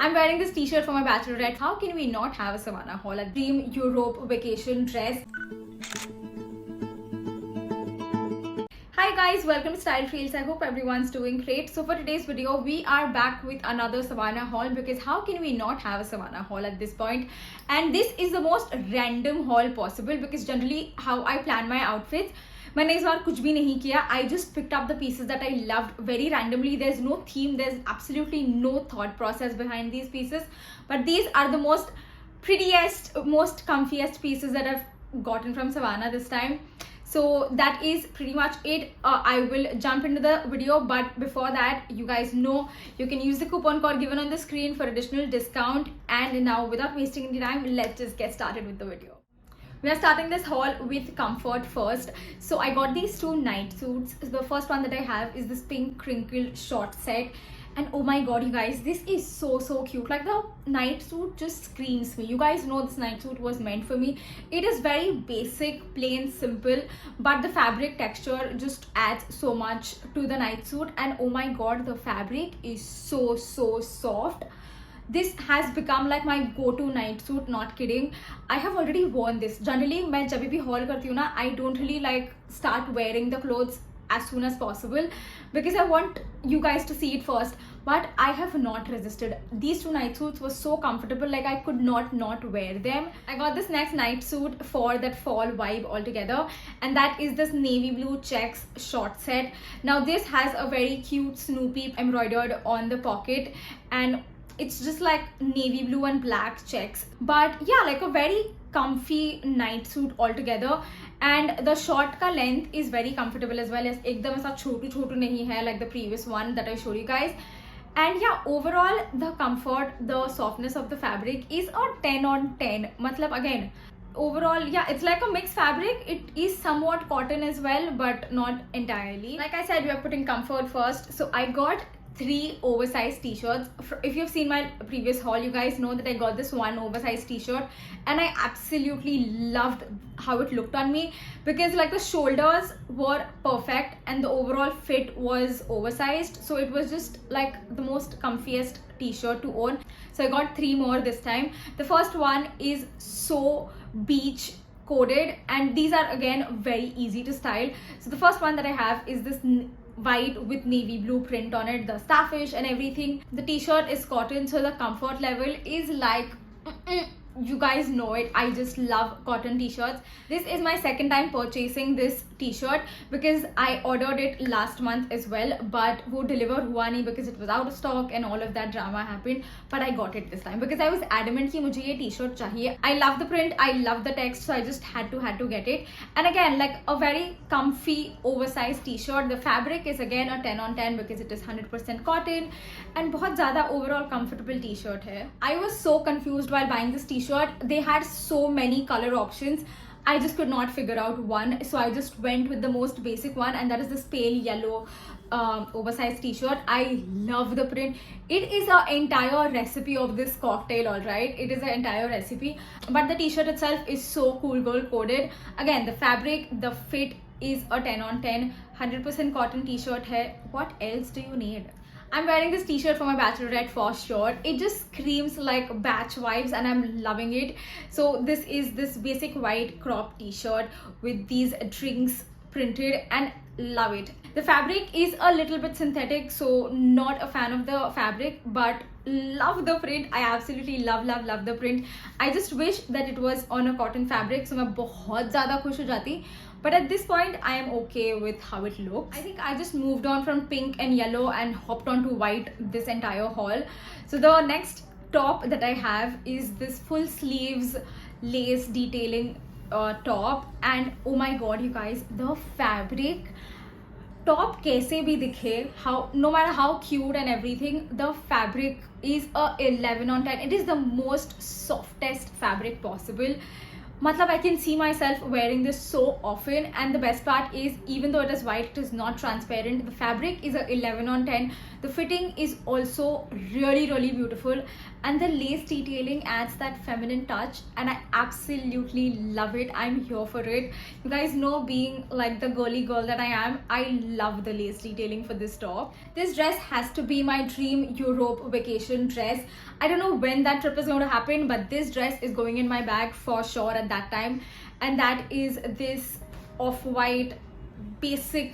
I'm wearing this t-shirt for my bachelorette. How can we not have a Savannah haul? A dream Europe vacation dress. Hi guys, welcome to Style Trails. I hope everyone's doing great. So for today's video, we are back with another Savannah haul because how can we not have a Savannah haul at this point? And this is the most random haul possible because generally how I plan my outfits, मैंने इस बार कुछ भी नहीं किया. I just picked up the pieces that I loved very randomly. There's no theme, there's absolutely no thought process behind these pieces, but these are the most prettiest, most comfiest pieces that I've gotten from Savannah this time. So that is pretty much it. I will jump into the video, but before that, you guys know you can use the coupon code given on the screen for additional discount. And now without wasting any time, let's just get started with the video. We are starting this haul with comfort first. So I got these two night suits. The first one that I have is this pink crinkled short set, and oh my god, you guys, this is so cute. Like, the night suit just screams me. You guys know this night suit was meant for me. It is very basic, plain, simple, but the fabric texture just adds so much to the night suit. And oh my god, the fabric is so soft. This has become like my go-to night suit, not kidding. I have already worn this. Generally, मैं जब भी haul करती हूँ ना, I don't really like start wearing the clothes as soon as possible because I want you guys to see it first. But I have not resisted. These two night suits were so comfortable, like I could not wear them. I got this next night suit for that fall vibe altogether, and that is this navy blue checks short set. Now this has a very cute Snoopy embroidered on the pocket, and it's just like navy blue and black checks, but yeah, like a very comfy night suit altogether. And the short ka length is very comfortable as well, as ekdam aisa chotu nahi hai like the previous one that I showed you guys. And yeah, overall the comfort, the softness of the fabric is a 10 on 10. Matlab, again, overall, yeah, it's like a mixed fabric. It is somewhat cotton as well, but not entirely. Like I said, we are putting comfort first. So I got 3 oversized t-shirts. If you've seen my previous haul, you guys know that I got this one oversized t-shirt, and I absolutely loved how it looked on me because like the shoulders were perfect and the overall fit was oversized, so it was just like the most comfiest t-shirt to own. So I got 3 more this time. The first one is so beach coded, and these are again very easy to style. So the first one that I have is this white with navy blue print on it, the starfish and everything. The t-shirt is cotton, so the comfort level is like you guys know it. I just love cotton t-shirts. This is my second time purchasing this t-shirt because I ordered it last month as well, but wo deliver hua nahi because it was out of stock and all of that drama happened. But I got it this time because I was adamant ki mujhe ye t-shirt chahiye. I love the print, I love the text, so I just had to get it. And again, like a very comfy oversized t-shirt. The fabric is again a 10 on 10 because it is 100% cotton and बहुत ज़्यादा overall comfortable t-shirt है. I was so confused while buying this t-shirt. They had so many color options. I just could not figure out one, so I just went with the most basic one, and that is this pale yellow oversized t-shirt. I love the print. It is an entire recipe of this cocktail, all right. It is an entire recipe, but the t-shirt itself is so cool girl coded. Again, the fabric, the fit is a 10 on 10. 100% cotton t-shirt hai. What else do you need? I'm wearing this t-shirt for my bachelorette for sure. It just screams like batch vibes and I'm loving it. So this is this basic white crop t-shirt with these drinks printed, and love it. The fabric is a little bit synthetic, so not a fan of the fabric, but love the print. I absolutely love the print. I just wish that it was on a cotton fabric, so मैं बहुत ज़्यादा खुश हो जाती. But at this point, I am okay with how it looks. I think I just moved on from pink and yellow and hopped on to white this entire haul. So the next top that I have is this full sleeves lace detailing top, and oh my god, you guys, the fabric, top कैसे भी दिखे, how, no matter how cute and everything, the fabric is a 11 on 10. It is the most softest fabric possible. Matlab, I can see myself wearing this so often, and the best part is even though it is white, it is not transparent. The fabric is a 11 on 10. The fitting is also really beautiful, and the lace detailing adds that feminine touch, and I absolutely love it. I'm here for it. You guys know, being like the girly girl that I am, I love the lace detailing for this top. This dress has to be my dream Europe vacation dress. I don't know when that trip is going to happen, but this dress is going in my bag for sure at that time, and that is this off-white basic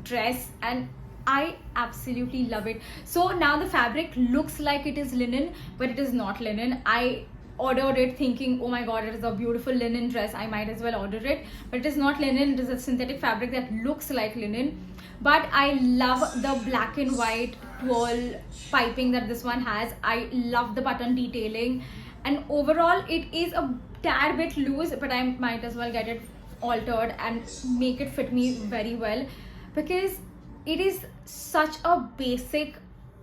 dress, and I absolutely love it. So now the fabric looks like it is linen, but it is not linen. I ordered it thinking, oh my god, it is a beautiful linen dress, I might as well order it, but it is not linen. It is a synthetic fabric that looks like linen. But I love the black and white twirl piping that this one has. I love the button detailing, and overall it is a tad bit loose, but I might as well get it altered and make it fit me very well, because it is such a basic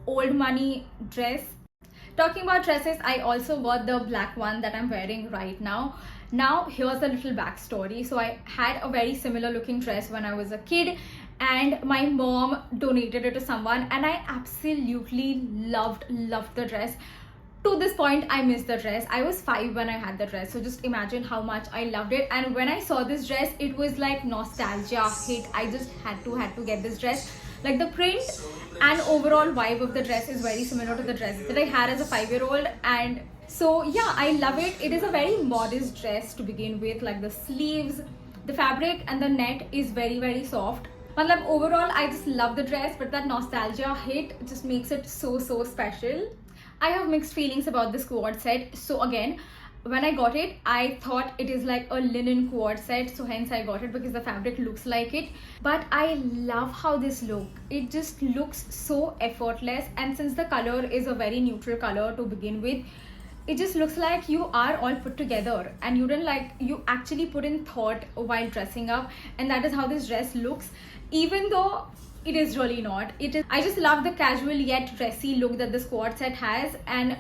old money dress. Talking about dresses, I also got the black one that I'm wearing right now. Now here's a little backstory. So I had a very similar looking dress when I was a kid, and my mom donated it to someone, and I absolutely loved the dress. To this point, I miss the dress. I was 5 when I had the dress, so just imagine how much I loved it. And when I saw this dress, it was like nostalgia hit. I just had to get this dress. Like, the print and overall vibe of the dress is very similar to the dress that I had as a 5-year-old, and so yeah, I love it. It is a very modest dress to begin with. Like, the sleeves, the fabric and the net is very soft. Matlab, overall I just love the dress, but that nostalgia hit just makes it so special. I have mixed feelings about this quad set. So again, when I got it, I thought it is like a linen quad set, so hence I got it because the fabric looks like it. But I love how this look. It just looks so effortless, and since the color is a very neutral color to begin with, it just looks like you are all put together, and you actually put in thought while dressing up, and that is how this dress looks, even though it is really not. I just love the casual yet dressy look that this quad set has, and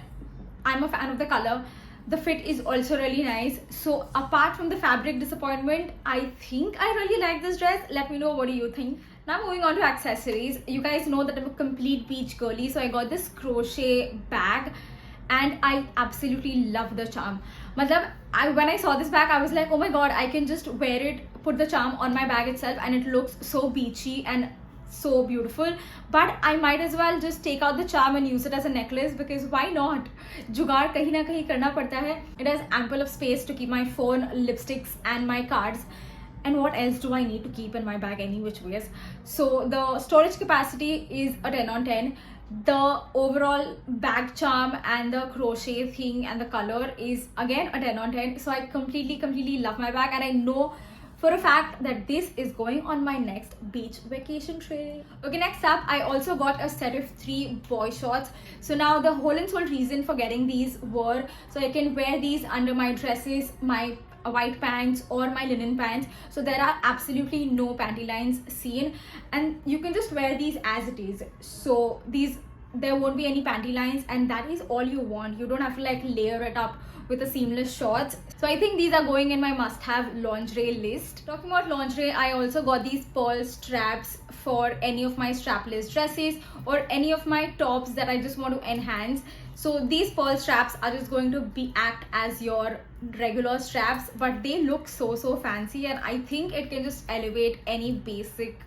I'm a fan of the color. The fit is also really nice. So apart from the fabric disappointment, I think I really like this dress. Let me know, what do you think? Now moving on to accessories. You guys know that I'm a complete beach girly, so I got this crochet bag, and I absolutely love the charm. Matlab, when I saw this bag, I was like, oh my god, I can just wear it, put the charm on my bag itself, and it looks so beachy and so beautiful. But I might as well just take out the charm and use it as a necklace, because why not? Jugaad kahin na kahin karna padta hai. It has ample of space to keep my phone, lipsticks and my cards, and what else do I need to keep in my bag any which ways? So the storage capacity is a 10 on 10. The overall bag charm and the crochet thing and the color is again a 10 on 10. So I completely love my bag, and I know for a fact that this is going on my next beach vacation trip. Okay, next up, I also got a set of 3 boy shorts. So now the whole and sole reason for getting these were so I can wear these under my dresses, my white pants or my linen pants, so there are absolutely no panty lines seen, and you can just wear these as it is. So there won't be any panty lines, and that is all you want. You don't have to like layer it up with a seamless shorts. So I think these are going in my must-have lingerie list. Talking about lingerie, I also got these pearl straps for any of my strapless dresses or any of my tops that I just want to enhance. So these pearl straps are just going to act as your regular straps, but they look so fancy, and I think it can just elevate any basic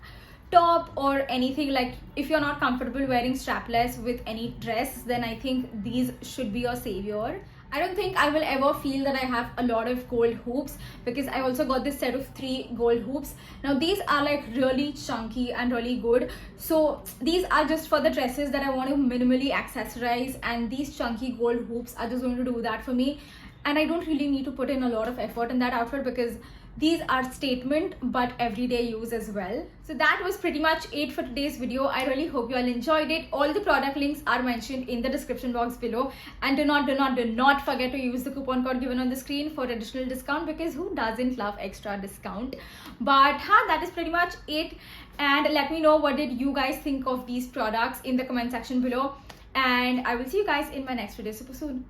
top or anything. Like, if you're not comfortable wearing strapless with any dress, then I think these should be your savior. I don't think I will ever feel that I have a lot of gold hoops, because I also got this set of 3 gold hoops. Now these are like really chunky and really good. So these are just for the dresses that I want to minimally accessorize, and these chunky gold hoops are just going to do that for me. And I don't really need to put in a lot of effort in that outfit, because these are statement but everyday use as well. So that was pretty much it for today's video. I really hope you all enjoyed it. All the product links are mentioned in the description box below, and do not forget to use the coupon code given on the screen for additional discount, because who doesn't love extra discount? But that is pretty much it, and let me know what did you guys think of these products in the comment section below, and I will see you guys in my next video super soon.